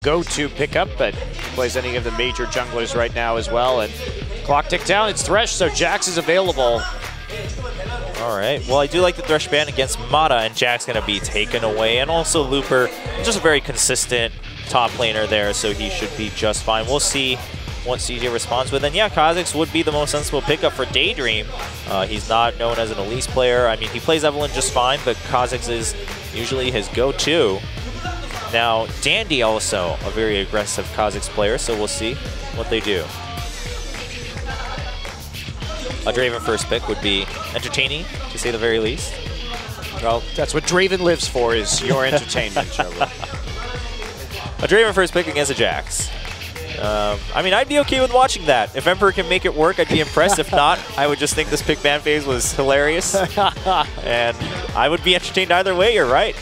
go-to pickup, but plays any of the major junglers right now as well. And clock tick down, it's Thresh, so Jax is available. All right, well, I do like the Thresh ban against Mata, and Jack's going to be taken away. And also Looper, just a very consistent top laner there, so he should be just fine. We'll see what CJ responds with. And yeah, Kha'Zix would be the most sensible pickup for Daydream. He's not known as an Elise player. I mean, he plays Evelynn just fine, but Kha'Zix is usually his go-to. Now, Dandy also a very aggressive Kha'Zix player, so we'll see what they do. A Draven first pick would be entertaining, to say the very least. Well, that's what Draven lives for, is your entertainment, Trevor. A Draven first pick against a Jax. I mean, I'd be okay with watching that. If Emperor can make it work, I'd be impressed. If not, I would just think this pick ban phase was hilarious. And I would be entertained either way, you're right.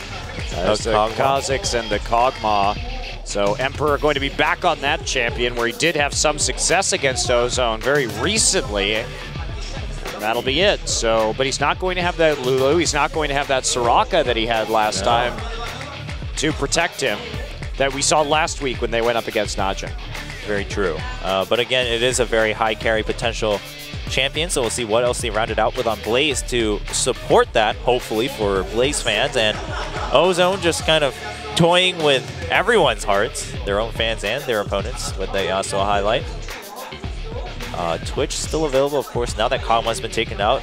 That's the Kha'Zix and the Kog'Maw. So Emperor going to be back on that champion where he did have some success against Ozone very recently. And that'll be it. So, but he's not going to have that Lulu. He's not going to have that Soraka that he had last time to protect him that we saw last week when they went up against Najin. Very true. But again, it is a very high carry potential champion, so we'll see what else they rounded out with on Blaze to support that, hopefully, for Blaze fans. And Ozone just kind of toying with everyone's hearts, their own fans and their opponents, with the Yasuo highlight. Twitch still available, of course, now that Kog'Maw has been taken out.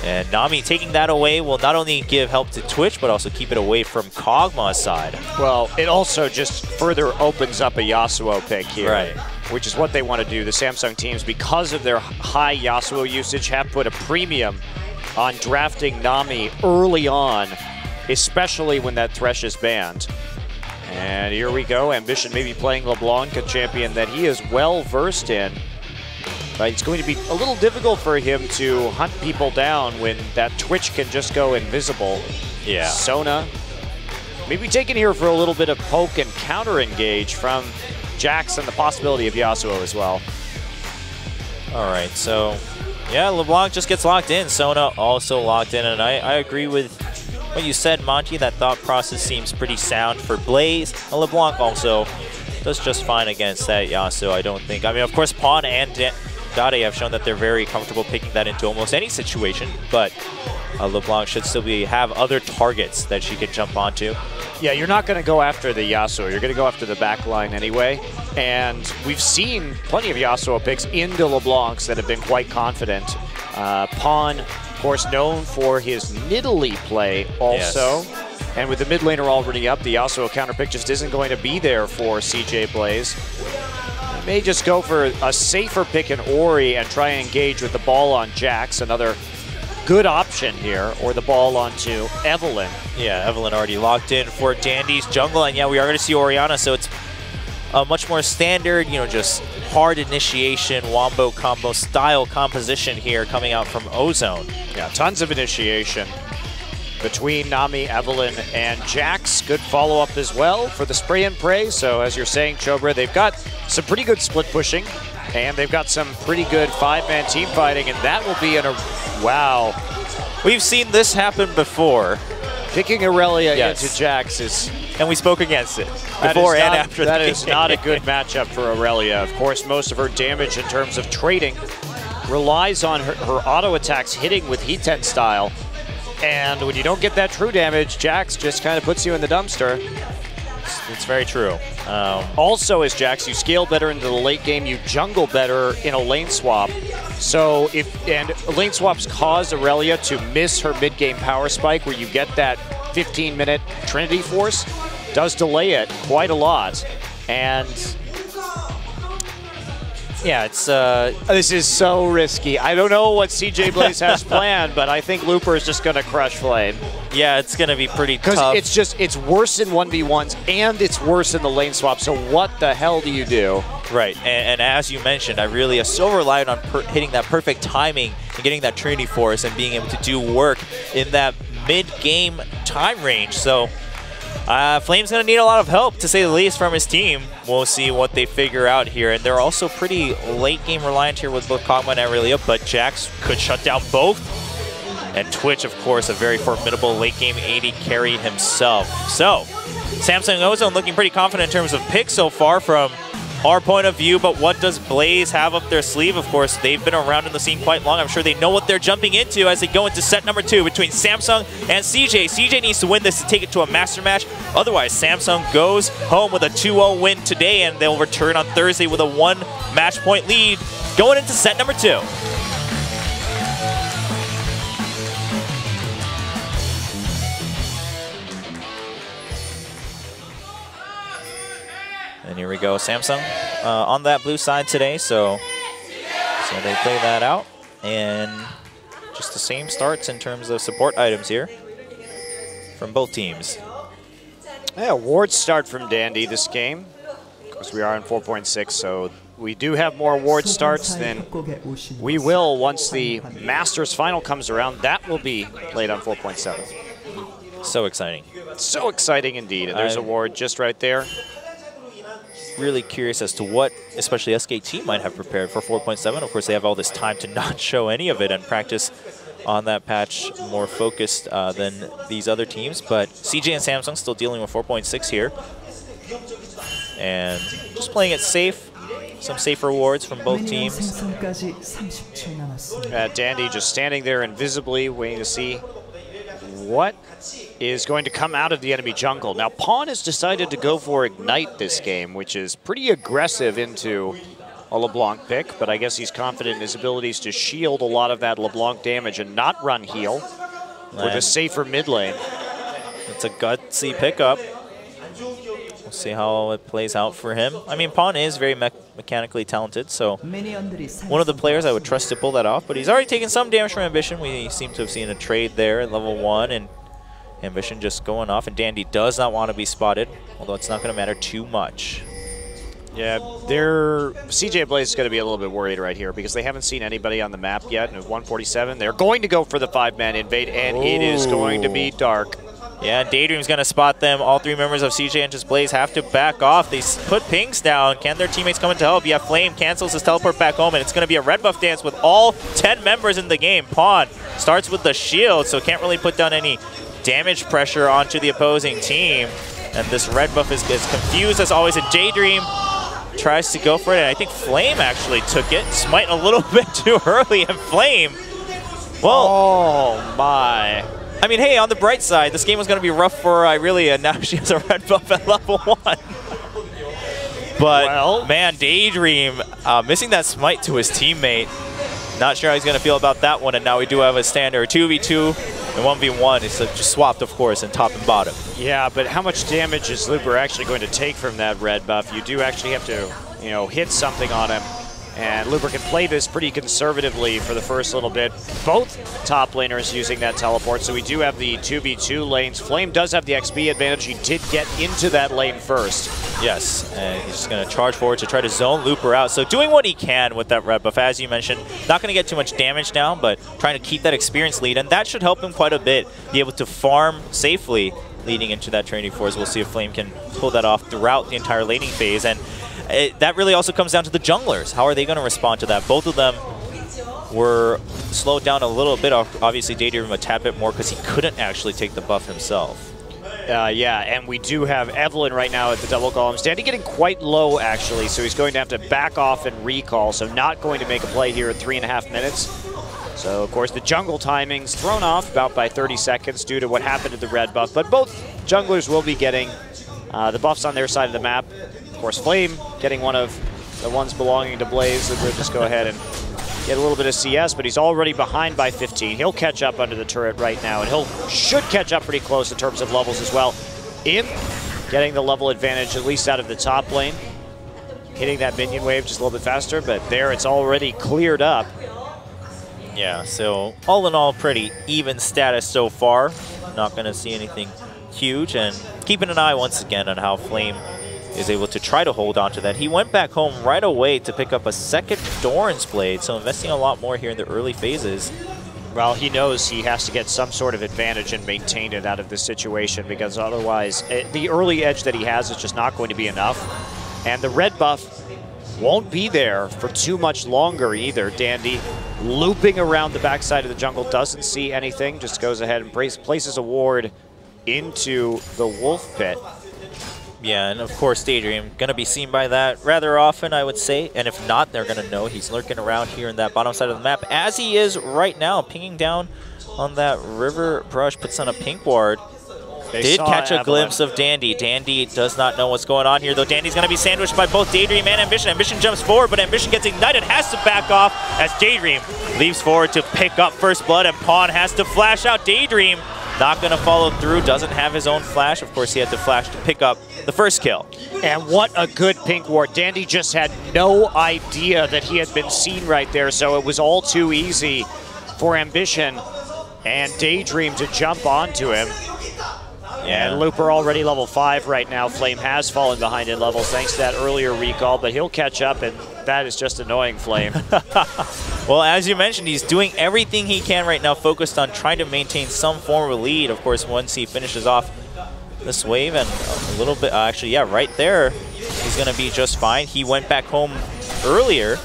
And Nami taking that away will not only give help to Twitch, but also keep it away from Kog'Maw's side. Well, it also just further opens up a Yasuo pick here. Right. Which is what they want to do. The Samsung teams, because of their high Yasuo usage, have put a premium on drafting Nami early on, especially when that Thresh is banned. And here we go. Ambition maybe playing LeBlanc, a champion that he is well versed in. But it's going to be a little difficult for him to hunt people down when that Twitch can just go invisible. Yeah. Sona maybe taken here for a little bit of poke and counter engage from Jax and the possibility of Yasuo as well. All right, so yeah, LeBlanc just gets locked in. Sona also locked in, and I agree with what you said, Monty. That thought process seems pretty sound for Blaze. And LeBlanc also does just fine against that Yasuo, I don't think. I mean, of course, Pawn and Dade have shown that they're very comfortable picking that into almost any situation, but LeBlanc should still have other targets that she can jump onto. Yeah, you're not going to go after the Yasuo. You're going to go after the back line anyway. And we've seen plenty of Yasuo picks into LeBlancs that have been quite confident. Pawn, of course, known for his Nidalee play also. Yes. And with the mid laner already up, the Yasuo counter pick just isn't going to be there for CJ Blaze. May just go for a safer pick in Ori and try and engage with the ball on Jax, another good option here, or the ball onto Evelynn. Yeah, Evelynn already locked in for Dandy's jungle, and yeah, we are going to see Orianna, so it's a much more standard, you know, just hard initiation, wombo combo style composition here coming out from Ozone. Yeah, tons of initiation between Nami, Evelynn, and Jax. Good follow-up as well for the spray and pray. So as you're saying, Chobra, they've got some pretty good split pushing, and they've got some pretty good five-man team fighting, and that will be in a... Wow. We've seen this happen before. Picking Aurelia into Jax is... And we spoke against it before and after the game. That is not a good matchup for Aurelia. Of course, most of her damage in terms of trading relies on her auto attacks hitting with Heat-10 style. And when you don't get that true damage, Jax just kind of puts you in the dumpster. It's very true. Also, as Jax, you scale better into the late game, you jungle better in a lane swap. So and lane swaps cause Aurelia to miss her mid-game power spike where you get that 15-minute Trinity Force. Does delay it quite a lot. And yeah, it's this is so risky. I don't know what CJ Blaze has planned, but I think Looper is just going to crush Flame. Yeah, it's going to be pretty tough. Because it's worse in 1v1s and it's worse in the lane swap. So what the hell do you do? Right, and as you mentioned, I really so relied on hitting that perfect timing and getting that Trinity Force and being able to do work in that mid-game time range. So Flame's going to need a lot of help, to say the least, from his team. We'll see what they figure out here. And they're also pretty late-game reliant here with both Kog'Maw and Aurelia, but Jax could shut down both. And Twitch, of course, a very formidable late-game AD carry himself. So, Samsung Ozone looking pretty confident in terms of picks so far from our point of view, but what does Blaze have up their sleeve? Of course, they've been around in the scene quite long. I'm sure they know what they're jumping into as they go into set number 2 between Samsung and CJ. CJ needs to win this to take it to a master match. Otherwise, Samsung goes home with a 2-0 win today, and they'll return on Thursday with a 1 match point lead going into set number 2. And here we go, Samsung on that blue side today, so they play that out. And just the same starts in terms of support items here from both teams. Yeah, awards start from Dandy this game, because we are in 4.6, so we do have more award starts than we will once the Masters final comes around. That will be played on 4.7. So exciting. So exciting indeed, and there's award just right there. Really curious as to what, especially SKT, might have prepared for 4.7. Of course, they have all this time to not show any of it and practice on that patch more focused than these other teams. But CJ and Samsung still dealing with 4.6 here. And just playing it safe. Some safer awards from both teams. Dandy just standing there invisibly, waiting to see what is going to come out of the enemy jungle. Now, Pawn has decided to go for Ignite this game, which is pretty aggressive into a LeBlanc pick, but I guess he's confident in his abilities to shield a lot of that LeBlanc damage and not run heal with a safer mid lane. It's a gutsy pickup. We'll see how it plays out for him. I mean, Pawn is very mechanically talented, so one of the players I would trust to pull that off, but he's already taken some damage from Ambition. We seem to have seen a trade there at level 1, and Ambition just going off, and Dandy does not want to be spotted, although it's not going to matter too much. Yeah, CJ Blaze is going to be a little bit worried right here because they haven't seen anybody on the map yet, and at 147, they're going to go for the 5-man invade, and it is going to be dark. Yeah, Daydream's going to spot them. All 3 members of CJ and Entus Blaze have to back off. They put pings down. Can their teammates come in to help? Yeah, Flame cancels his teleport back home, and it's going to be a red buff dance with all 10 members in the game. Pawn starts with the shield, so can't really put down any damage pressure onto the opposing team. And this red buff is confused as always, and Daydream tries to go for it, and I think Flame actually took it. Smite a little bit too early, and Flame, well, oh my. I mean, hey, on the bright side, this game was going to be rough for Irelia, and now she has a red buff at level 1. But, well, man, Daydream missing that smite to his teammate. Not sure how he's going to feel about that one, and now we do have a standard 2v2 and 1v1. It's just swapped, of course, in top and bottom. Yeah, but how much damage is Looper actually going to take from that red buff? You do actually have to, you know, hit something on him. And Looper can play this pretty conservatively for the first little bit. Both top laners using that teleport, so we do have the 2v2 lanes. Flame does have the XP advantage. He did get into that lane first. Yes, and he's just going to charge forward to try to zone Looper out. So doing what he can with that red buff, as you mentioned. Not going to get too much damage down, but trying to keep that experience lead, and that should help him quite a bit. Be able to farm safely leading into that training force. We'll see if Flame can pull that off throughout the entire laning phase. And that really also comes down to the junglers. How are they going to respond to that? Both of them were slowed down a little bit. Obviously, Daydream a tad bit more because he couldn't actually take the buff himself. Yeah, and we do have Evelyn right now at the double columns. Dandy getting quite low, actually, so he's going to have to back off and recall, so not going to make a play here at 3.5 minutes. So, of course, the jungle timing's thrown off about by 30 seconds due to what happened to the red buff, but both junglers will be getting the buffs on their side of the map. Of course, Flame getting one of the ones belonging to Blaze. We'll just go ahead and get a little bit of CS, but he's already behind by 15. He'll catch up under the turret right now, and should catch up pretty close in terms of levels as well. Getting the level advantage, at least out of the top lane. Hitting that minion wave just a little bit faster, but there it's already cleared up. Yeah, so all in all, pretty even status so far. Not going to see anything huge, and keeping an eye once again on how Flame is able to try to hold on to that. He went back home right away to pick up a second Doran's Blade, so investing a lot more here in the early phases. Well, he knows he has to get some sort of advantage and maintain it out of this situation, because otherwise the early edge that he has is just not going to be enough. And the red buff won't be there for too much longer either. Dandy looping around the backside of the jungle, doesn't see anything, just goes ahead and places a ward into the wolf pit. Yeah, and of course Daydream going to be seen by that rather often, I would say. And if not, they're going to know he's lurking around here in that bottom side of the map, as he is right now, pinging down on that river brush, puts on a pink ward. Did catch a glimpse of Dandy. Dandy does not know what's going on here, though. Dandy's going to be sandwiched by both Daydream and Ambition. Ambition jumps forward, but Ambition gets ignited, has to back off as Daydream leaps forward to pick up first blood, and Pawn has to flash out. Daydream not going to follow through, doesn't have his own flash. Of course, he had to flash to pick up the first kill. And what a good pink ward. Dandy just had no idea that he had been seen right there, so it was all too easy for Ambition and Daydream to jump onto him. Yeah. And Looper already level 5 right now. Flame has fallen behind in levels thanks to that earlier recall, but he'll catch up, and that is just annoying, Flame. Well, as you mentioned, he's doing everything he can right now, focused on trying to maintain some form of lead. Of course, once he finishes off this wave and a little bit, actually, yeah, right there, he's going to be just fine. He went back home earlier,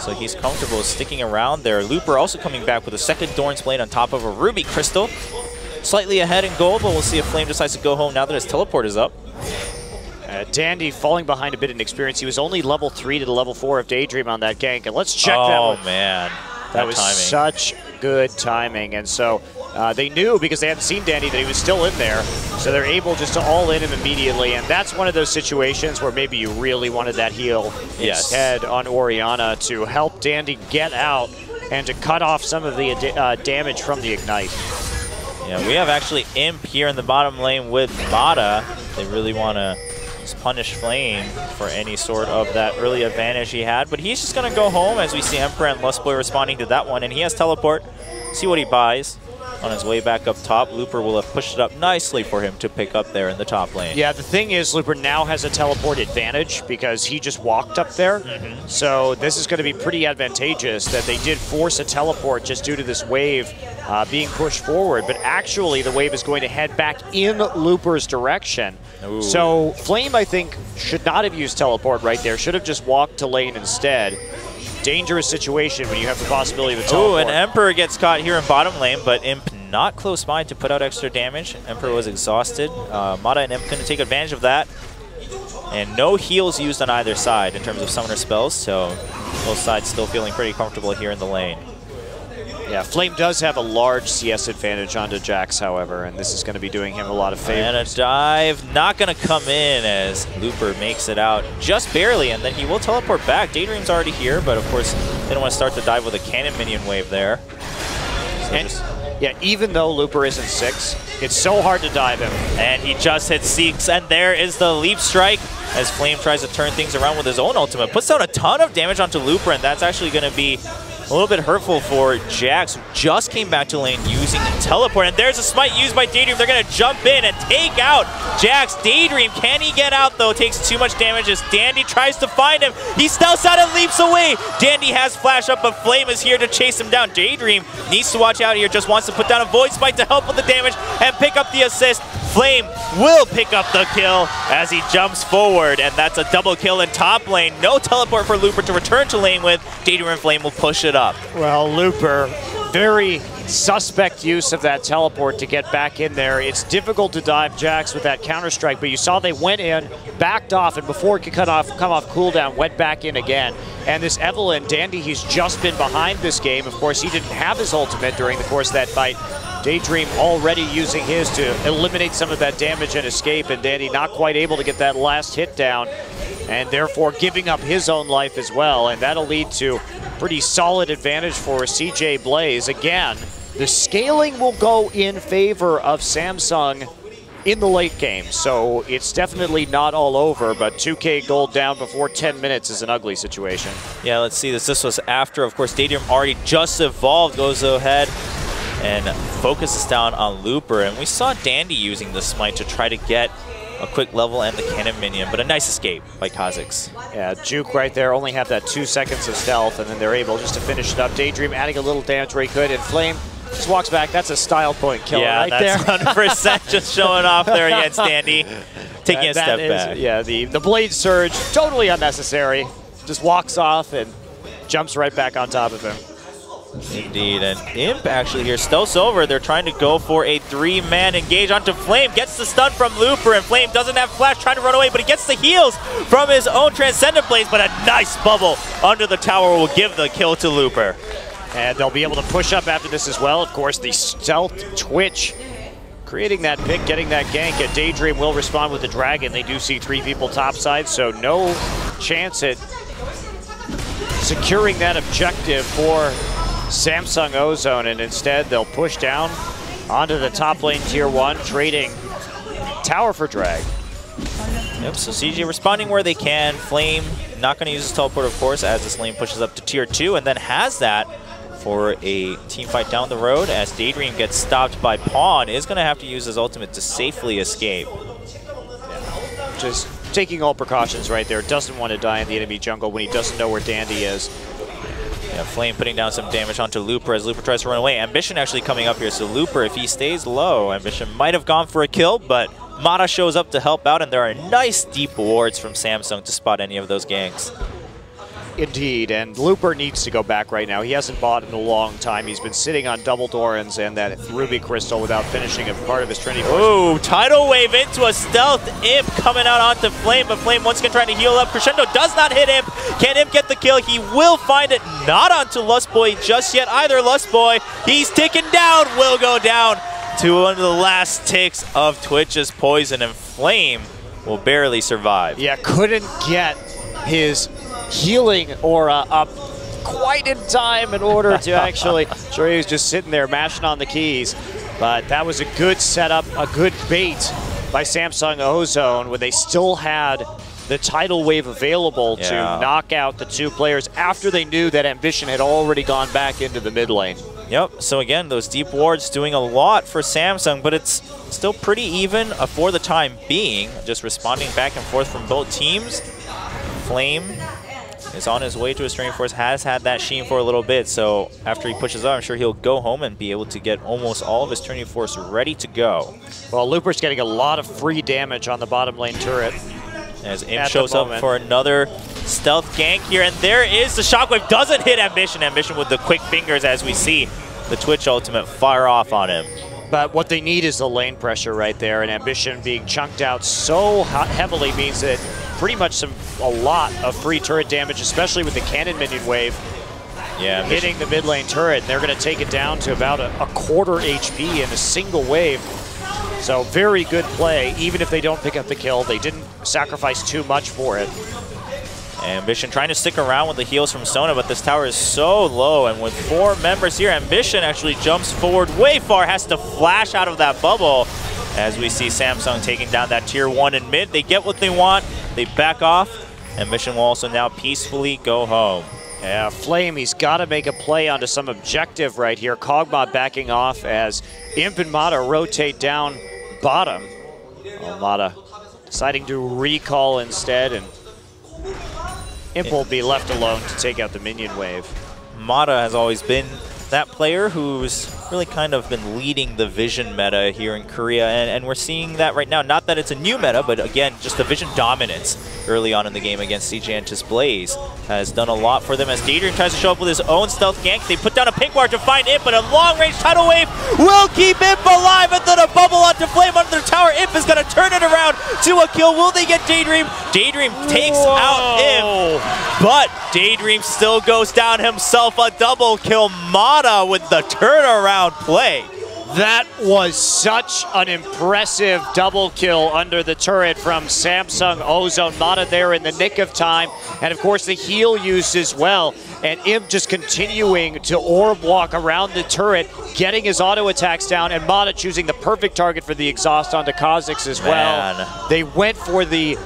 so he's comfortable sticking around there. Looper also coming back with a second Doran's Blade on top of a Ruby Crystal. Slightly ahead in gold, but we'll see if Flame decides to go home now that his teleport is up. Dandy falling behind a bit in experience. He was only level 3 to the level 4 of Daydream on that gank. And let's check that one. Oh, man. That was timing. Such good timing. And so they knew, because they hadn't seen Dandy, that he was still in there. So they're able just to all-in him immediately. And that's one of those situations where maybe you really wanted that heal instead on Orianna to help Dandy get out and to cut off some of the damage from the Ignite. Yeah, we have actually Imp here in the bottom lane with Mata. They really want to punish Flame for any sort of that early advantage he had. But he's just going to go home, as we see Emperor and Lustboy responding to that one. And he has teleport. See what he buys on his way back up top. Looper will have pushed it up nicely for him to pick up there in the top lane. Yeah, the thing is, Looper now has a teleport advantage because he just walked up there. So this is going to be pretty advantageous that they did force a teleport just due to this wave being pushed forward. But actually, the wave is going to head back in Looper's direction. Ooh. So Flame, I think, should not have used teleport right there. Should have just walked to lane instead. Dangerous situation when you have the possibility of a teleport. Oh, and Emperor gets caught here in bottom lane, but Imp not close by to put out extra damage. Emperor was exhausted. Mata and Imp couldn't take advantage of that. And no heals used on either side in terms of summoner spells, so both sides still feeling pretty comfortable here in the lane. Yeah, Flame does have a large CS advantage onto Jax, however, and this is going to be doing him a lot of favors. And a dive not going to come in as Looper makes it out just barely, and then he will teleport back. Daydream's already here, but of course they don't want to start the dive with a cannon minion wave there. So and yeah, even though Looper isn't 6, it's so hard to dive him. And he just hits Seeks, and there is the leap strike as Flame tries to turn things around with his own ultimate. Puts down a ton of damage onto Looper, and that's actually going to be a little bit hurtful for Jax, who just came back to lane using the teleport. And there's a smite used by Daydream. They're going to jump in and take out Jax. Daydream, can he get out, though? Takes too much damage as Dandy tries to find him. He stealths out and leaps away. Dandy has flash up, but Flame is here to chase him down. Daydream needs to watch out here, just wants to put down a Void Spike to help with the damage and pick up the assist. Flame will pick up the kill as he jumps forward, and that's a double kill in top lane. No teleport for Looper to return to lane with. Daydream and Flame will push it up. Well, Looper, very suspect use of that teleport to get back in there. It's difficult to dive Jax with that counter-strike, but you saw they went in, backed off, and before it could come off cooldown, went back in again. And this Evelyn, Dandy, he's just been behind this game. Of course, he didn't have his ultimate during the course of that fight. Daydream already using his to eliminate some of that damage and escape, and Dandy not quite able to get that last hit down, and therefore giving up his own life as well, and that'll lead to pretty solid advantage for CJ Blaze. Again, the scaling will go in favor of Samsung in the late game, so it's definitely not all over, but 2K gold down before 10 minutes is an ugly situation. Yeah, let's see this. This was after, of course, Daydream already just evolved, goes ahead and focuses down on Looper, and we saw Dandy using the smite to try to get a quick level and the cannon minion, but a nice escape by Kha'Zix. Yeah, Juke right there, only have that 2 seconds of stealth, and then they're able just to finish it up. Daydream adding a little damage where he could, and Flame just walks back. That's a style point kill right there. Yeah, that's 100% just showing off there against Dandy, taking a step back. Yeah, the Blade Surge, totally unnecessary. Just walks off and jumps right back on top of him. Indeed, and Imp actually here stealths over. They're trying to go for a 3-man engage onto Flame. Gets the stun from Looper, and Flame doesn't have flash, trying to run away, but he gets the heals from his own Transcendent Blaze, but a nice bubble under the tower will give the kill to Looper. And they'll be able to push up after this as well. Of course, the stealth Twitch creating that pick, getting that gank. And Daydream will respond with the Dragon. They do see 3 people topside, so no chance at securing that objective for Samsung Ozone, and instead they'll push down onto the top lane tier 1, trading tower for drag. Yep, so CJ responding where they can. Flame not going to use his teleport, of course, as this lane pushes up to tier 2, and then has that for a team fight down the road as Daydream gets stopped by Pawn. Is going to have to use his ultimate to safely escape. Just taking all precautions right there. Doesn't want to die in the enemy jungle when he doesn't know where Dandy is. Yeah, Flame putting down some damage onto Looper as Looper tries to run away. Ambition actually coming up here, so Looper, if he stays low, Ambition might have gone for a kill, but Mata shows up to help out, and there are nice deep wards from Samsung to spot any of those ganks. Indeed, and Looper needs to go back right now. He hasn't bought in a long time. He's been sitting on double Dorans and that Ruby Crystal without finishing a part of his Trinity Force. Ooh, Tidal Wave into a stealth. Imp coming out onto Flame, but Flame once again trying to heal up. Crescendo does not hit Imp. Can Imp get the kill? He will find it. Not onto Lustboy just yet either. Lustboy, he's ticking down, will go down to one of the last ticks of Twitch's poison, and Flame will barely survive. Yeah, couldn't get his healing aura up quite in time in order to actually, sure, he was just sitting there mashing on the keys, but that was a good setup, a good bait by Samsung Ozone when they still had the tidal wave available to knock out the 2 players after they knew that Ambition had already gone back into the mid lane. Yep, so again, those deep wards doing a lot for Samsung, but it's still pretty even for the time being, just responding back and forth from both teams. Flame is on his way to his Training Force, has had that Sheen for a little bit, so after he pushes up, I'm sure he'll go home and be able to get almost all of his Training Force ready to go. Well, Looper's getting a lot of free damage on the bottom lane turret. As Imp shows up for another stealth gank here, and there is the Shockwave, doesn't hit Ambition. Ambition with the quick fingers as we see the Twitch ultimate fire off on him. But what they need is the lane pressure right there, and Ambition being chunked out so heavily means that pretty much a lot of free turret damage, especially with the cannon minion wave hitting the mid lane turret. They're going to take it down to about a quarter HP in a single wave. So very good play, even if they don't pick up the kill. They didn't sacrifice too much for it. Ambition trying to stick around with the heals from Sona, but this tower is so low, and with 4 members here, Ambition actually jumps forward way far, has to flash out of that bubble. As we see Samsung taking down that tier 1 in mid. They get what they want, they back off. Ambition will also now peacefully go home. Yeah, Flame, he's got to make a play onto some objective right here. Kog'Maw backing off as Imp and Mata rotate down bottom. Well, Mata deciding to recall instead, and Imp will be left alone to take out the minion wave. Mata has always been that player who's really kind of been leading the Vision meta here in Korea, and we're seeing that right now. Not that it's a new meta, but again, just the Vision dominance early on in the game against CJ Entus Blaze has done a lot for them as Daydream tries to show up with his own stealth gank. They put down a pink ward to find Imp, but a long-range tidal wave will keep Imp alive, and then a bubble onto Flame under the tower. Imp is going to turn it around to a kill. Will they get Daydream? Daydream takes out Imp, but Daydream still goes down himself. A double kill. Mata with the turnaround play. That was such an impressive double kill under the turret from Samsung Ozone. Mata there in the nick of time, and of course the heal used as well. And Imp just continuing to orb walk around the turret, getting his auto attacks down, and Mata choosing the perfect target for the exhaust onto Kha'Zix as well. They went for the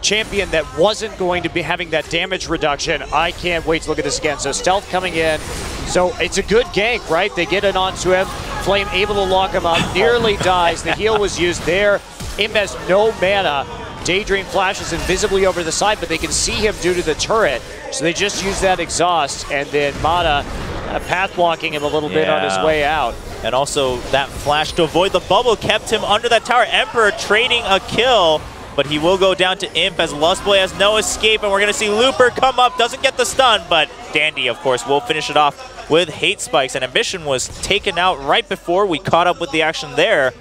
champion that wasn't going to be having that damage reduction. I can't wait to look at this again. So stealth coming in. So it's a good gank, right? They get it onto him. Flame able to lock him up, nearly dies. The heal was used there. Imp has no mana. Daydream flashes invisibly over the side, but they can see him due to the turret. So they just use that exhaust, and then Mata path blocking him a little bit on his way out. And also that flash to avoid the bubble kept him under that tower. Emperor trading a kill but he will go down to Imp as Lustboy has no escape, and we're going to see Looper come up, doesn't get the stun, but Dandy, of course, will finish it off with hate spikes, and Ambition was taken out right before we caught up with the action there.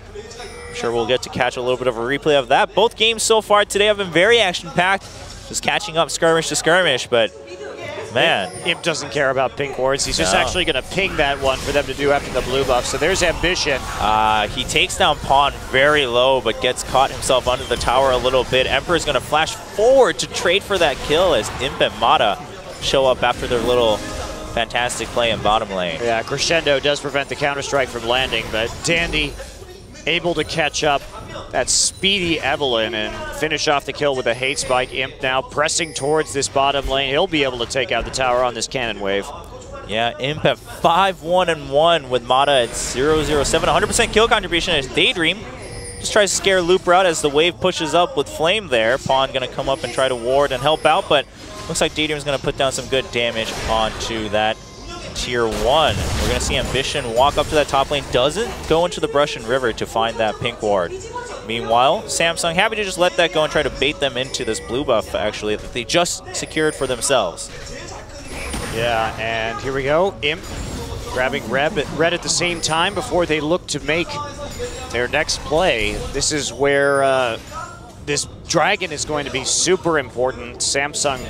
I'm sure we'll get to catch a little bit of a replay of that. Both games so far today have been very action-packed, just catching up skirmish to skirmish, but man. Imp doesn't care about pink wards. He's just actually going to ping that one for them to do after the blue buff. So there's Ambition. He takes down Pawn very low, but gets caught himself under the tower a little bit. Emperor's going to flash forward to trade for that kill as Imp and Mata show up after their little fantastic play in bottom lane. Yeah, Crescendo does prevent the counter-strike from landing, but Dandy able to catch up that speedy Evelyn and finish off the kill with a hate spike. Imp now pressing towards this bottom lane. He'll be able to take out the tower on this cannon wave. Yeah, Imp at 5-1-1 with Mata at 0-0-7. 100% kill contribution as Daydream just tries to scare Looper out as the wave pushes up with Flame there. Pawn going to come up and try to ward and help out, but looks like Daydream's going to put down some good damage onto that Tier 1. We're going to see Ambition walk up to that top lane, doesn't go into the brush and river to find that pink ward. Meanwhile, Samsung happy to just let that go and try to bait them into this blue buff, actually, that they just secured for themselves. Yeah, and here we go. Imp grabbing Red at the same time before they look to make their next play. This is where this dragon is going to be super important. Samsung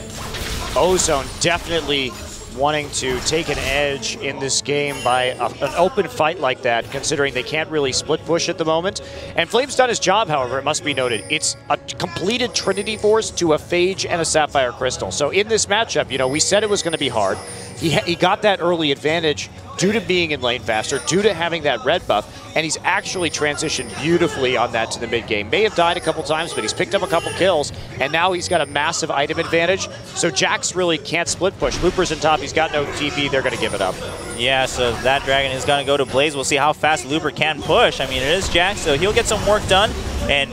Ozone definitely wanting to take an edge in this game by an open fight like that, considering they can't really split push at the moment. And Flame's done his job, however, it must be noted. It's a completed Trinity Force to a Phage and a Sapphire Crystal. So in this matchup, you know, we said it was going to be hard. He got that early advantage due to being in lane faster, due to having that red buff, and he's actually transitioned beautifully on that to the mid game. May have died a couple times, but he's picked up a couple kills, and now he's got a massive item advantage. So Jax really can't split push. Looper's in top, he's got no TP, they're going to give it up. Yeah, so that dragon is going to go to Blaze. We'll see how fast Looper can push. I mean, it is Jax, so he'll get some work done. And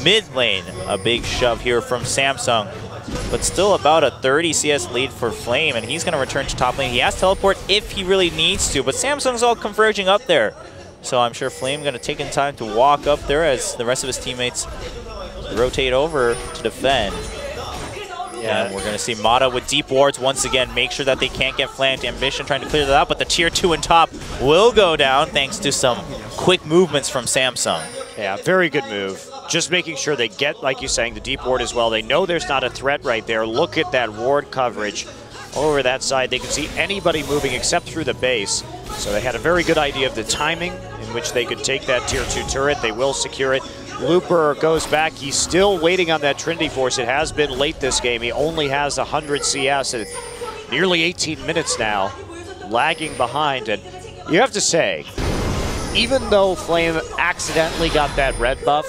mid lane, a big shove here from Samsung. But still about a 30 CS lead for Flame, and he's going to return to top lane. He has teleport if he really needs to, but Samsung's all converging up there. So I'm sure Flame going to take in time to walk up there as the rest of his teammates rotate over to defend. Yeah, and we're going to see Mata with deep wards once again, make sure that they can't get flanked. Ambition trying to clear that out, but the tier 2 in top will go down thanks to some quick movements from Samsung. Yeah, very good move. Just making sure they get, like you're saying, the deep ward as well. They know there's not a threat right there. Look at that ward coverage over that side. They can see anybody moving except through the base. So they had a very good idea of the timing in which they could take that tier 2 turret. They will secure it. Looper goes back. He's still waiting on that Trinity Force. It has been late this game. He only has 100 CS at nearly 18 minutes now, lagging behind. And you have to say, even though Flame accidentally got that red buff,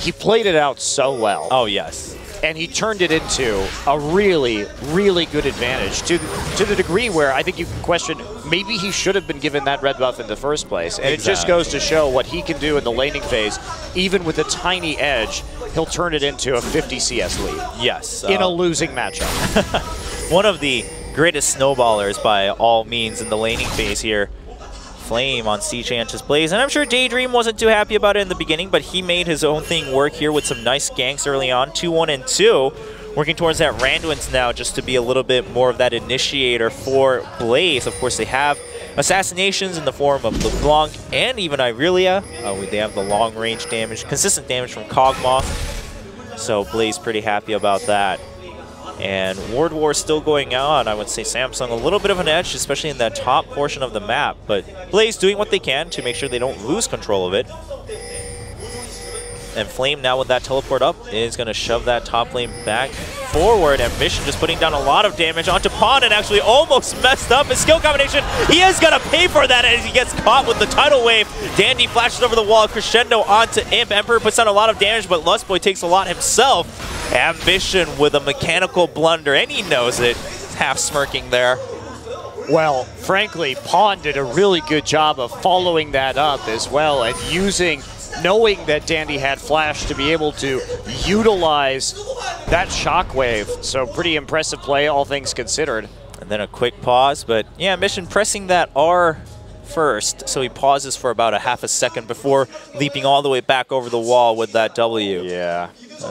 he played it out so well. Oh, yes. And he turned it into a really, really good advantage to the degree where I think you can question maybe he should have been given that red buff in the first place. And It just goes to show what he can do in the laning phase. Even with a tiny edge, he'll turn it into a 50 CS lead. Yes. In a losing matchup. One of the greatest snowballers by all means in the laning phase here. Flame on CJ Entus Blaze, and I'm sure Daydream wasn't too happy about it in the beginning, but he made his own thing work here with some nice ganks early on, 2-1 and 2, working towards that Randuin's now just to be a little bit more of that initiator for Blaze. Of course, they have assassinations in the form of LeBlanc and even Irelia. They have the long-range damage, consistent damage from Cogmoth, so Blaze pretty happy about that. And Ward War still going on. I would say Samsung a little bit of an edge, especially in that top portion of the map. But Blaze doing what they can to make sure they don't lose control of it. And Flame now with that teleport up is going to shove that top lane back forward. Ambition just putting down a lot of damage onto Pawn and actually almost messed up his skill combination. He is going to pay for that as he gets caught with the tidal wave. Dandy flashes over the wall, Crescendo onto Imp. Emperor puts down a lot of damage, but Lustboy takes a lot himself. Ambition with a mechanical blunder, and he knows it. Half smirking there. Well, frankly, Pawn did a really good job of following that up as well and knowing that Dandy had flash to be able to utilize that shockwave. So pretty impressive play, all things considered. And then a quick pause, but yeah, Ambition pressing that R first, so he pauses for about a half a second before leaping all the way back over the wall with that W. Yeah. It's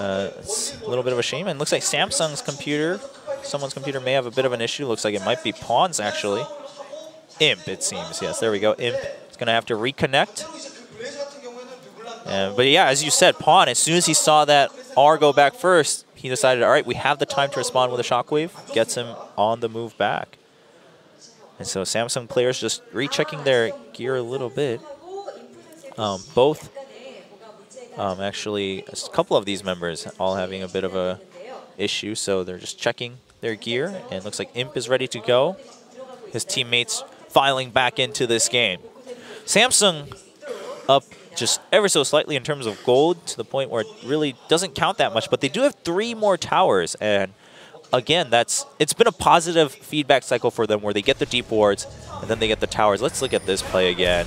a little bit of a shame, and looks like Samsung's computer, someone's computer may have a bit of an issue. Looks like it might be Pawn's, actually. Imp, it seems. Yes, there we go. Imp is going to have to reconnect. But yeah, as you said, Pawn, as soon as he saw that R go back first, he decided, all right, we have the time to respond with a shockwave. Gets him on the move back. And so Samsung players just rechecking their gear a little bit. Both, actually, a couple of these members all having a bit of a issue, so they're just checking their gear. And it looks like Imp is ready to go. His teammates filing back into this game. Samsung up just ever so slightly in terms of gold, to the point where it really doesn't count that much, but they do have 3 more towers, and again, it's been a positive feedback cycle for them where they get the deep wards and then they get the towers. Let's look at this play again.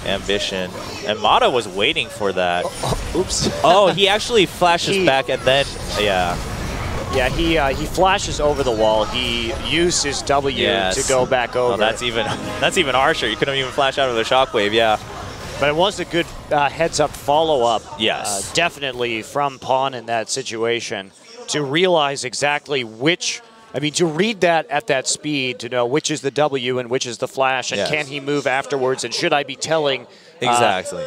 Ambition. And Mata was waiting for that. Oops. Oh, he actually flashes back and then, yeah. Yeah, he flashes over the wall. He used his W to go back over. Oh, that's even harsher. You couldn't even flash out of the shockwave, yeah. But it was a good heads-up follow-up. Yes. Definitely from Pawn in that situation to realize exactly which, I mean, to read that at that speed, to know which is the W and which is the flash, and can he move afterwards, and should I be telling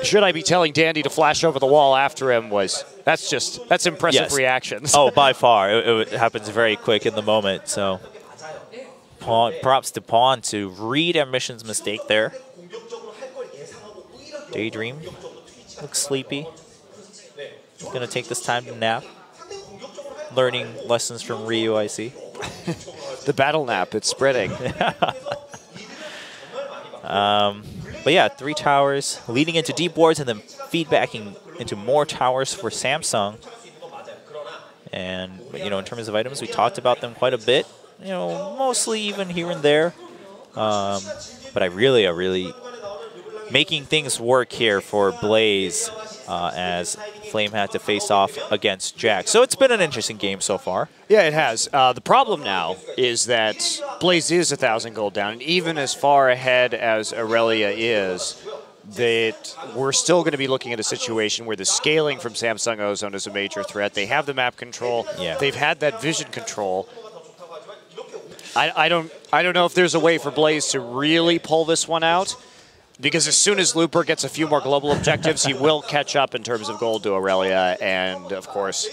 should I be telling Dandy to flash over the wall after him? That's impressive reactions. Oh, by far. It happens very quick in the moment. So props to Pawn to read Ambition's mistake there. Daydream looks sleepy. Gonna take this time to nap. Learning lessons from Ryu, I see. The battle nap, it's spreading. But yeah, 3 towers leading into deep wards and then feedbacking into more towers for Samsung. And, you know, in terms of items, we talked about them quite a bit. You know, mostly even here and there. But I really making things work here for Blaze as Flame had to face off against Jack. So it's been an interesting game so far. Yeah, it has. The problem now is that Blaze is 1,000 gold down, and even as far ahead as Aurelia is, that we're still going to be looking at a situation where the scaling from Samsung Ozone is a major threat. They have the map control. Yeah. They've had that vision control. I don't know if there's a way for Blaze to really pull this one out, because as soon as Looper gets a few more global objectives, he will catch up in terms of gold to Aurelia. And, of course,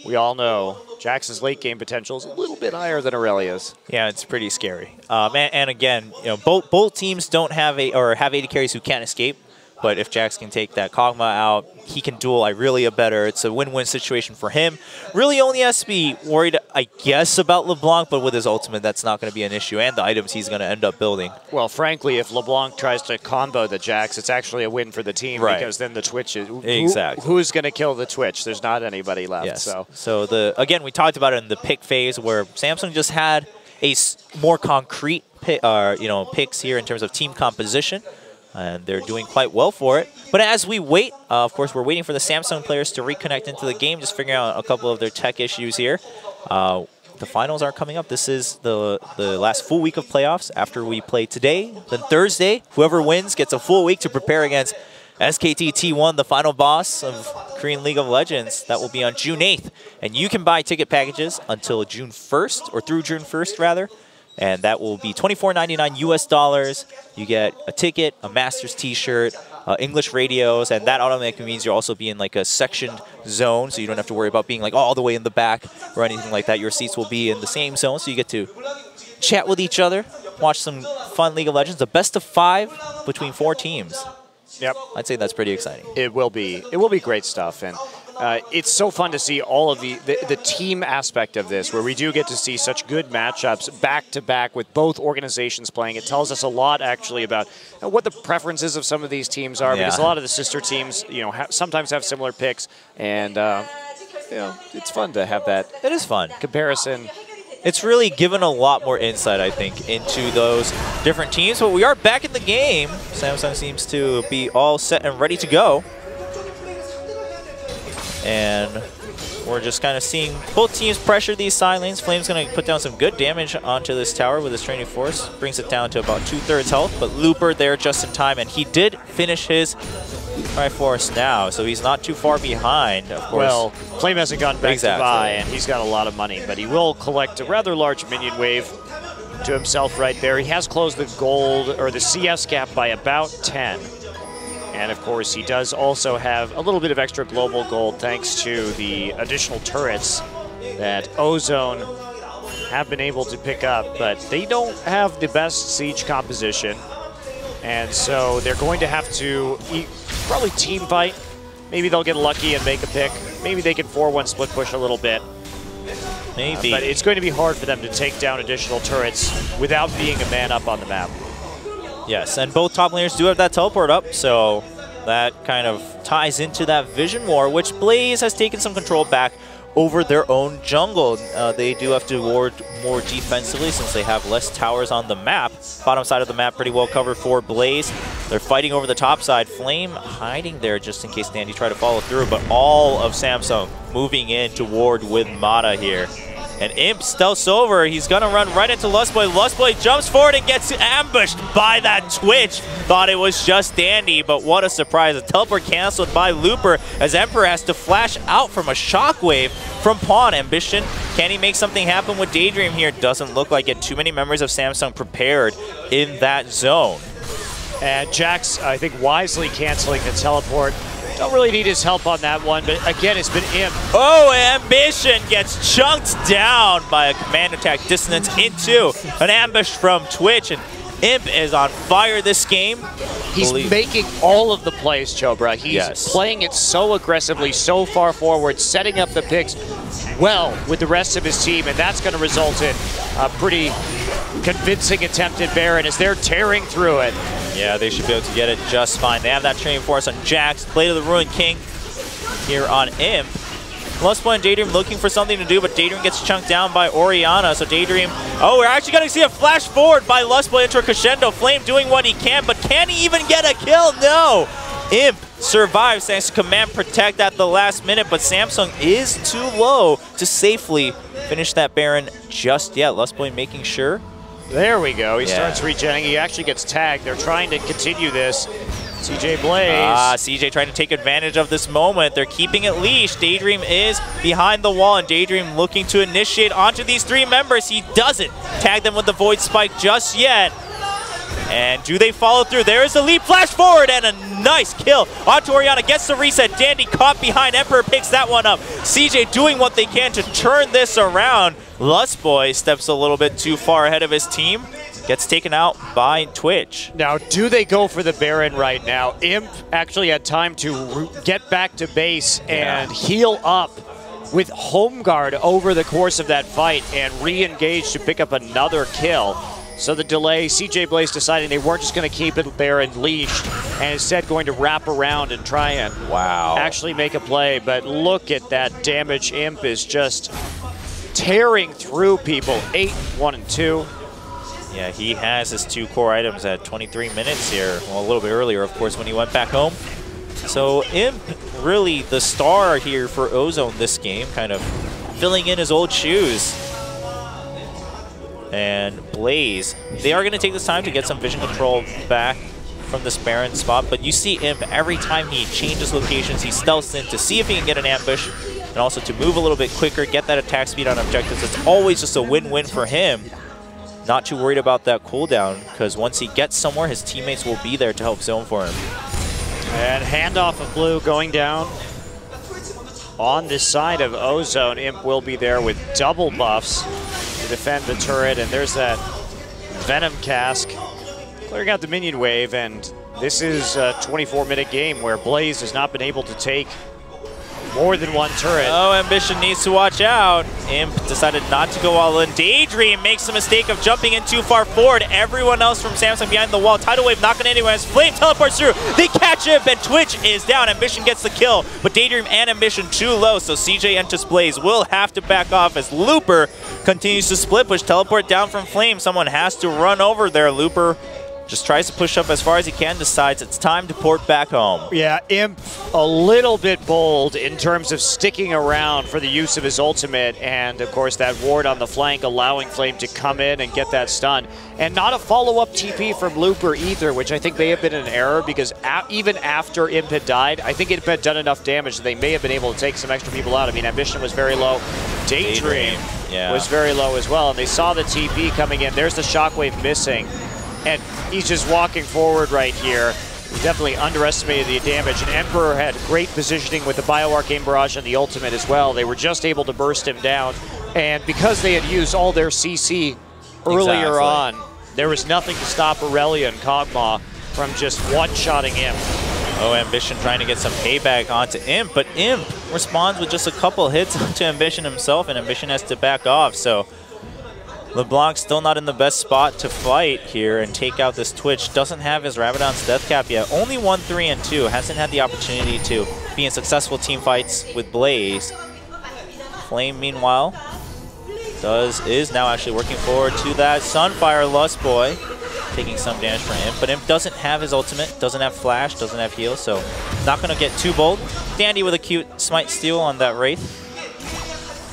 we all know Jax's late-game potential is a little bit higher than Aurelia's. Yeah, it's pretty scary. And again, you know, both teams don't have have AD carries who can't escape. But if Jax can take that Kog'Maw out, he can duel Irelia better. It's a win-win situation for him. Really only has to be worried, I guess, about LeBlanc, but with his ultimate, that's not going to be an issue, and the items he's going to end up building. Well, frankly, if LeBlanc tries to combo the Jax, it's actually a win for the team, because then the Twitch is... Exactly. Who's going to kill the Twitch? There's not anybody left. Yes. So again, we talked about it in the pick phase where Samsung just had a more concrete picks here in terms of team composition. And they're doing quite well for it. But as we wait, of course, we're waiting for the Samsung players to reconnect into the game, just figuring out a couple of their tech issues here. The finals are coming up. This is the last full week of playoffs. After we play today, then Thursday, whoever wins gets a full week to prepare against SKT T1, the final boss of Korean League of Legends. That will be on June 8th. And you can buy ticket packages until June 1st, or through June 1st, rather. And that will be $24.99 US. You get a ticket, a Masters t-shirt, English radios, and that automatically means you'll also be in like a sectioned zone, so you don't have to worry about being like all the way in the back or anything like that. Your seats will be in the same zone, so you get to chat with each other, watch some fun League of Legends, a best of 5 between 4 teams. Yep. I'd say that's pretty exciting. It will be. It will be great stuff. And it's so fun to see all of the team aspect of this, where we do get to see such good matchups back-to-back with both organizations playing. It tells us a lot, actually, about what the preferences of some of these teams are, because a lot of the sister teams, sometimes have similar picks, and it's fun to have that. It is fun. Comparison. It's really given a lot more insight, I think, into those different teams. But we are back in the game. Samsung seems to be all set and ready to go. And we're just kind of seeing both teams pressure these side lanes. Flame's going to put down some good damage onto this tower with his Training Force. Brings it down to about 2/3 health, but Looper there just in time, and he did finish his Triforce now, so he's not too far behind, of course. Well, Flame hasn't gone back to buy, and he's got a lot of money, but he will collect a rather large minion wave to himself right there. He has closed the gold, or the CS gap by about 10. And of course, he does also have a little bit of extra global gold thanks to the additional turrets that Ozone have been able to pick up, but they don't have the best siege composition. And so they're going to have to probably team fight. Maybe they'll get lucky and make a pick. Maybe they can 4-1 split push a little bit. Maybe. But it's going to be hard for them to take down additional turrets without being a man up on the map. Yes, and both top laners do have that teleport up, so that kind of ties into that vision war, which Blaze has taken some control back over their own jungle. They do have to ward more defensively since they have less towers on the map. Bottom side of the map pretty well covered for Blaze. They're fighting over the top side. Flame hiding there just in case Dandy try to follow through, but all of Samsung moving in to ward with Mata here. And Imp stealths over. He's going to run right into Lustboy. Lustboy jumps forward and gets ambushed by that Twitch. Thought it was just Dandy, but what a surprise. A teleport canceled by Looper as Emperor has to flash out from a shockwave from Pawn. Ambition, can he make something happen with Daydream here? Doesn't look like it. Too many members of Samsung prepared in that zone. And Jax, I think, wisely canceling the teleport. Don't really need his help on that one, but again, it's been Imp. Oh, Ambition gets chunked down by a command attack dissonance into an ambush from Twitch, and Imp is on fire this game. He's making all of the plays, Chobra. He's playing it so aggressively, so far forward, setting up the picks well with the rest of his team, and that's going to result in a pretty convincing attempt at Baron as they're tearing through it. Yeah, they should be able to get it just fine. They have that Training Force on Jax, Blade of the Ruined King here on Imp. Lustboy and Daydream looking for something to do, but Daydream gets chunked down by Orianna. So Daydream, oh, we're actually going to see a flash forward by Lustboy into a crescendo. Flame doing what he can, but can he even get a kill? No! Imp survives thanks to Command Protect at the last minute, but Samsung is too low to safely finish that Baron just yet. Lustboy making sure. There we go. He starts regenning. He actually gets tagged. They're trying to continue this. CJ Blaze. CJ trying to take advantage of this moment. They're keeping it leashed. Daydream is behind the wall, and Daydream looking to initiate onto these three members. He doesn't tag them with the Void Spike just yet. And do they follow through? There is a leap flash forward and a nice kill onto Orianna. Gets the reset. Dandy caught behind. Emperor picks that one up. CJ doing what they can to turn this around. Lustboy steps a little bit too far ahead of his team. Gets taken out by Twitch. Now, do they go for the Baron right now? Imp actually had time to get back to base and heal up with Home Guard over the course of that fight and re-engage to pick up another kill. So the delay, CJ Blaze deciding they weren't just going to keep it Baron leashed and instead going to wrap around and try and actually make a play. But look at that damage. Imp is just tearing through people. 8, 1, and 2. Yeah, he has his 2 core items at 23 minutes here. Well, a little bit earlier, of course, when he went back home. So Imp, really the star here for Ozone this game, kind of filling in his old shoes. And Blaze, they are going to take this time to get some vision control back from this Baron spot, but you see Imp, every time he changes locations, he stealths in to see if he can get an ambush, and also to move a little bit quicker, get that attack speed on objectives. It's always just a win-win for him. Not too worried about that cooldown, because once he gets somewhere, his teammates will be there to help zone for him. And handoff of Blue going down. On this side of Ozone, Imp will be there with double buffs to defend the turret, and there's that Venom Cask clearing out the minion wave, and this is a 24-minute game where Blaze has not been able to take more than one turret. Oh, Ambition needs to watch out. Imp decided not to go all in. Daydream makes the mistake of jumping in too far forward. Everyone else from Samsung behind the wall. Tidal Wave knocking anywhere as Flame teleports through. They catch Imp and Twitch is down. Ambition gets the kill, but Daydream and Ambition too low, so CJ Entus Blaze will have to back off as Looper continues to split push. Teleport down from Flame. Someone has to run over there. Looper Just tries to push up as far as he can, decides it's time to port back home. Yeah, Imp a little bit bold in terms of sticking around for the use of his ultimate, and of course that ward on the flank allowing Flame to come in and get that stun. And not a follow-up TP from Looper either, which I think may have been an error, because even after Imp had died, I think Imp had done enough damage that they may have been able to take some extra people out. I mean, Ambition was very low. Daydream was very low as well, and they saw the TP coming in. There's the Shockwave missing. And he's just walking forward right here. He definitely underestimated the damage. And Emperor had great positioning with the Bio-Arcane Barrage and the ultimate as well. They were just able to burst him down. And because they had used all their CC earlier on, there was nothing to stop Aurelia and Kog'Maw from just one-shotting him. Oh, Ambition trying to get some payback onto Imp, but Imp responds with just a couple hits onto Ambition himself, and Ambition has to back off. So LeBlanc still not in the best spot to fight here and take out this Twitch. Doesn't have his Rabadon's death cap yet. Only 1, 3, and 2. Hasn't had the opportunity to be in successful team fights with Blaze. Flame, meanwhile, is now actually working forward to that Sunfire Lustboy, taking some damage from Imp. But Imp doesn't have his ultimate, doesn't have flash, doesn't have heal, so not going to get too bold. Dandy with a cute smite steal on that Wraith.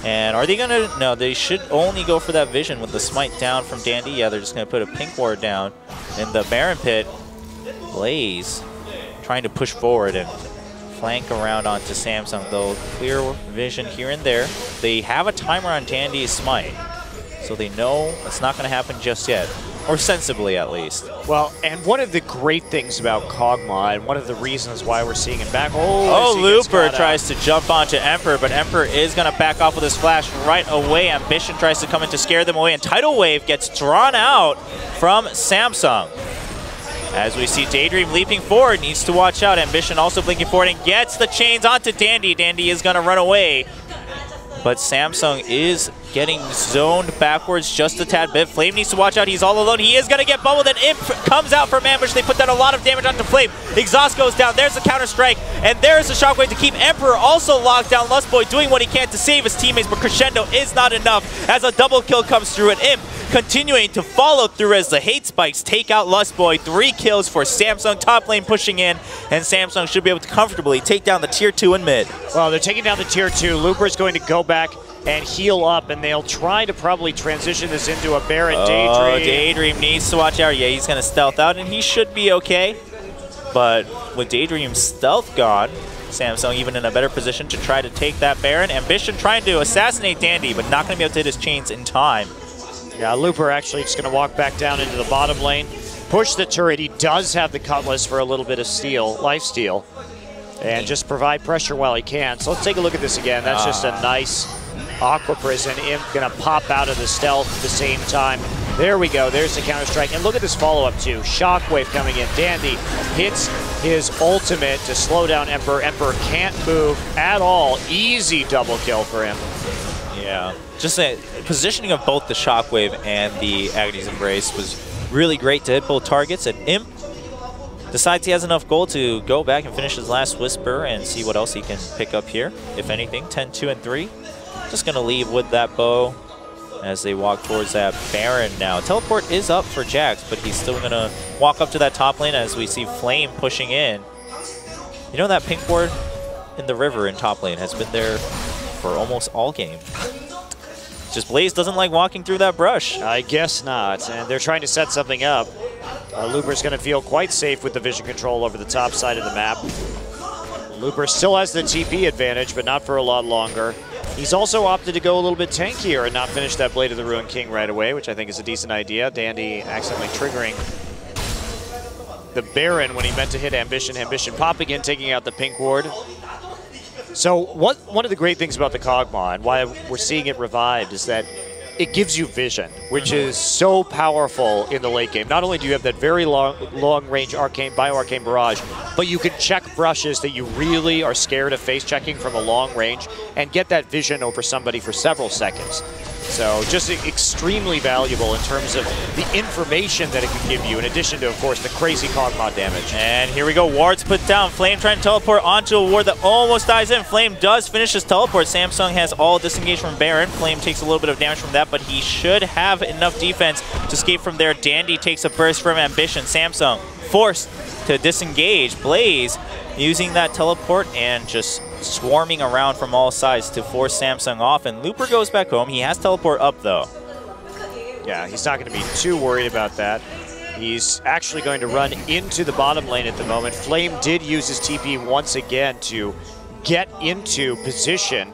And are they going to... No, they should only go for that vision with the smite down from Dandy. Yeah, they're just going to put a pink ward down in the Baron Pit. Blaze trying to push forward and flank around onto Samsung. They'll clear vision here and there. They have a timer on Dandy's smite, so they know it's not going to happen just yet. Or sensibly, at least. Well, and one of the great things about Kog'Maw, and one of the reasons why we're seeing him back... Oh, Looper tries to jump onto Emperor, but Emperor is going to back off with his flash right away. Ambition tries to come in to scare them away, and Tidal Wave gets drawn out from Samsung. As we see Daydream leaping forward, needs to watch out. Ambition also blinking forward and gets the chains onto Dandy. Dandy is going to run away. But Samsung is getting zoned backwards just a tad bit. Flame needs to watch out. He's all alone. He is going to get bubbled, and Imp comes out from ambush. They put down a lot of damage onto Flame. Exhaust goes down. There's the counter strike, and there's the shockwave to keep Emperor also locked down. Lustboy doing what he can to save his teammates, but Crescendo is not enough as a double kill comes through, and Imp continuing to follow through as the hate spikes take out Lustboy. 3 kills for Samsung. Top lane pushing in, and Samsung should be able to comfortably take down the tier 2 in mid. Well, they're taking down the tier 2. Looper's going to go back and heal up, and they'll try to probably transition this into a Baron Daydream. Oh, Daydream needs to watch out. Yeah, he's going to stealth out, and he should be okay. But with Daydream's stealth gone, Samsung even in a better position to try to take that Baron. Ambition trying to assassinate Dandy, but not going to be able to hit his chains in time. Yeah, Looper actually just going to walk back down into the bottom lane, push the turret. He does have the Cutlass for a little bit of steal, life steal, and just provide pressure while he can. So let's take a look at this again. That's just a nice Aqua Prison. Imp going to pop out of the stealth at the same time. There we go. There's the counter strike. And look at this follow-up too. Shockwave coming in. Dandy hits his ultimate to slow down Emperor. Emperor can't move at all. Easy double kill for him. Yeah. Just the positioning of both the Shockwave and the Agony's Embrace was really great to hit both targets. And Imp decides he has enough gold to go back and finish his last Whisper and see what else he can pick up here, if anything. 10, 2, and 3. Just going to leave with that bow as they walk towards that Baron now. Teleport is up for Jax, but he's still going to walk up to that top lane as we see Flame pushing in. You know, that pink ward in the river in top lane has been there for almost all game. Just Blaze doesn't like walking through that brush. I guess not, and they're trying to set something up. Looper's going to feel quite safe with the vision control over the top side of the map. Looper still has the TP advantage, but not for a lot longer. He's also opted to go a little bit tankier and not finish that Blade of the Ruined King right away, which I think is a decent idea. Dandy accidentally triggering the Baron when he meant to hit Ambition. Ambition popping in, taking out the pink ward. So one of the great things about the Kog'Maw and why we're seeing it revived is that it gives you vision, which is so powerful in the late game. Not only do you have that very long-range Bio-Arcane Barrage, but you can check brushes that you really are scared of face-checking from a long range and get that vision over somebody for several seconds. So just extremely valuable in terms of the information that it can give you, in addition to, of course, the crazy Kog'Maw damage. And here we go. Ward's put down. Flame trying to teleport onto a ward that almost dies in. Flame does finish his teleport. Samsung has all disengaged from Baron. Flame takes a little bit of damage from that, but he should have enough defense to escape from there. Dandy takes a burst from Ambition. Samsung forced to disengage. Blaze using that teleport and just swarming around from all sides to force Samsung off. And Looper goes back home. He has teleport up, though. Yeah, he's not going to be too worried about that. He's actually going to run into the bottom lane at the moment. Flame did use his TP once again to get into position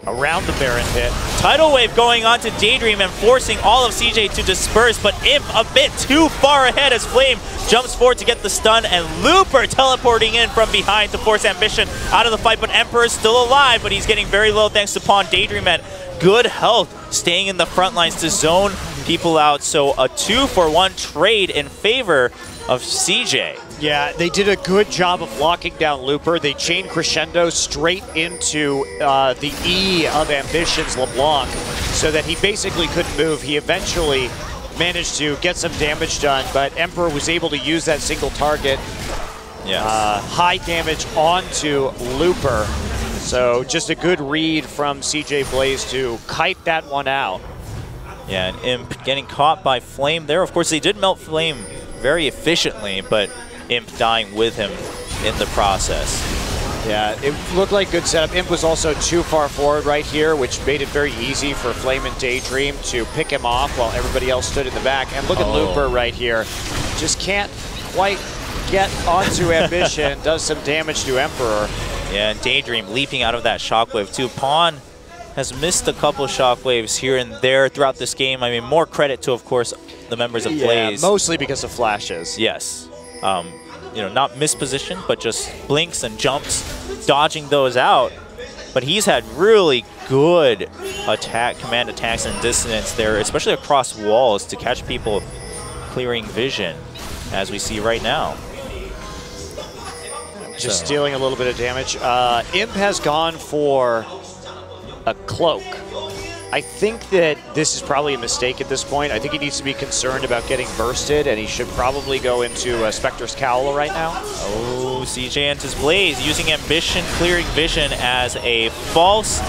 around the Baron pit. Tidal Wave going on to Daydream and forcing all of CJ to disperse, but Imp a bit too far ahead as Flame jumps forward to get the stun, and Looper teleporting in from behind to force Ambition out of the fight, but Emperor is still alive, but he's getting very low thanks to Pawn. Daydream at good health, staying in the front lines to zone people out, so a 2-for-1 trade in favor of CJ. Yeah, they did a good job of locking down Looper. They chained Crescendo straight into the E of Ambition's LeBlanc so that he basically couldn't move. He eventually managed to get some damage done, but Emperor was able to use that single target. Yes. High damage onto Looper. So just a good read from CJ Blaze to kite that one out. Yeah, and Imp getting caught by Flame there. Of course, they did melt Flame very efficiently, but Imp dying with him in the process. Yeah, it looked like good setup. Imp was also too far forward right here, which made it very easy for Flame and Daydream to pick him off while everybody else stood in the back. And look at Looper right here. Just can't quite get onto Ambition, does some damage to Emperor. Yeah, and Daydream leaping out of that shockwave too. Pawn has missed a couple shockwaves here and there throughout this game. I mean, more credit to, of course, the members of Blaze. Yeah, mostly because of flashes. Yes. You know, not mispositioned, but just blinks and jumps, dodging those out. But he's had really good command attacks and dissonance there, especially across walls to catch people clearing vision, as we see right now. Just stealing a little bit of damage. Imp has gone for a cloak. I think that this is probably a mistake at this point. I think he needs to be concerned about getting bursted, and he should probably go into Spectre's Cowl right now. Oh, CJ Entus Blaze using Ambition, clearing vision as a false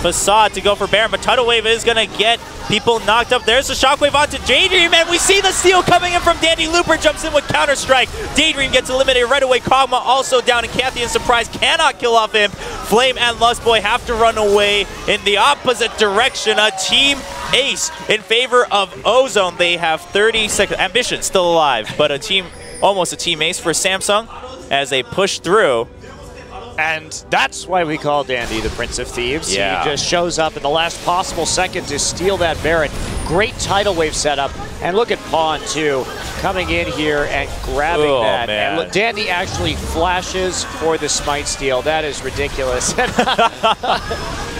facade to go for Baron, but Tidal Wave is going to get people knocked up. There's the Shockwave onto Daydream, and we see the steal coming in from Dandy. Looper jumps in with Counter-Strike. Daydream gets eliminated right away. Kog'Maw also down, and Kathy in surprise cannot kill off him. Flame and Lustboy have to run away in the opposite direction. A team ace in favor of Ozone. They have 30 seconds. Ambition still alive, but almost a team ace for Samsung as they push through. And that's why we call Dandy the Prince of Thieves. Yeah. He just shows up in the last possible second to steal that Baron. Great Tidal Wave setup. And look at Pawn, too, coming in here and grabbing that. Man. And look, Dandy actually flashes for the Smite steal. That is ridiculous.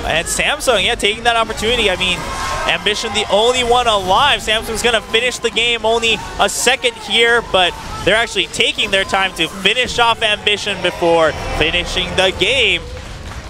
And Samsung, yeah, taking that opportunity. I mean, Ambition the only one alive. Samsung's going to finish the game only a second here, but they're actually taking their time to finish off Ambition before finishing the game.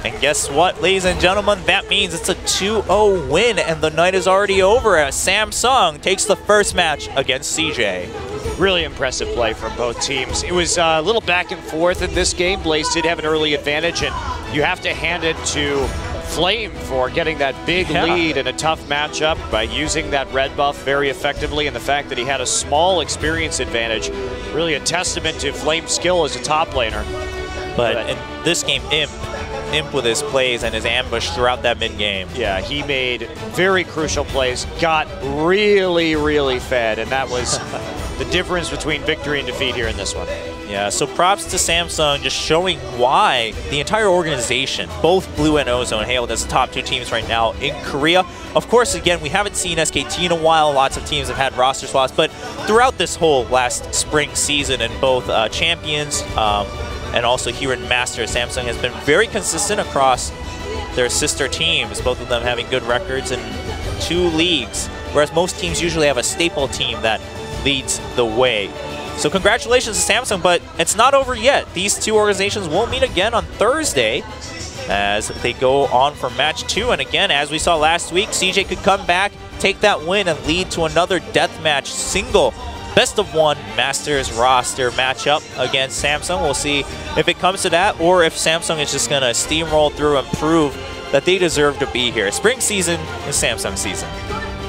And guess what, ladies and gentlemen? That means it's a 2-0 win, and the night is already over as Samsung takes the first match against CJ. Really impressive play from both teams. It was a little back and forth in this game. Blaze did have an early advantage, and you have to hand it to Flame for getting that big lead in a tough matchup by using that red buff very effectively, and the fact that he had a small experience advantage. Really a testament to Flame's skill as a top laner. But in this game, Imp with his plays and his ambush throughout that mid-game. Yeah, he made very crucial plays, got really, really fed, and that was the difference between victory and defeat here in this one. Yeah, so props to Samsung, just showing why the entire organization, both Blue and Ozone, hailed as the top two teams right now in Korea. Of course, again, we haven't seen SKT in a while. Lots of teams have had roster swaps, but throughout this whole last spring season in both Champions and also here in Masters, Samsung has been very consistent across their sister teams, both of them having good records in 2 leagues, whereas most teams usually have a staple team that leads the way. So congratulations to Samsung, but it's not over yet. These two organizations will meet again on Thursday as they go on for match 2. And again, as we saw last week, CJ could come back, take that win, and lead to another deathmatch single best of 1 Masters roster matchup against Samsung. We'll see if it comes to that, or if Samsung is just going to steamroll through and prove that they deserve to be here. Spring season is Samsung season.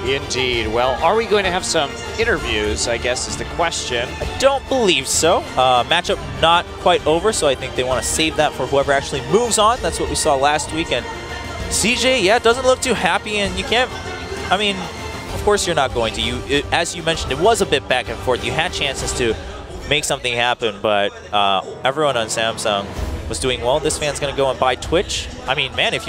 Indeed. Well, are we going to have some interviews, I guess is the question. I don't believe so. Matchup not quite over, so I think they want to save that for whoever actually moves on. That's what we saw last week. And CJ, yeah, doesn't look too happy, and you can't, I mean, of course you're not going to. As you mentioned, it was a bit back and forth. You had chances to make something happen, but everyone on Samsung was doing well. This fan's going to go and buy Twitch. I mean, man, if you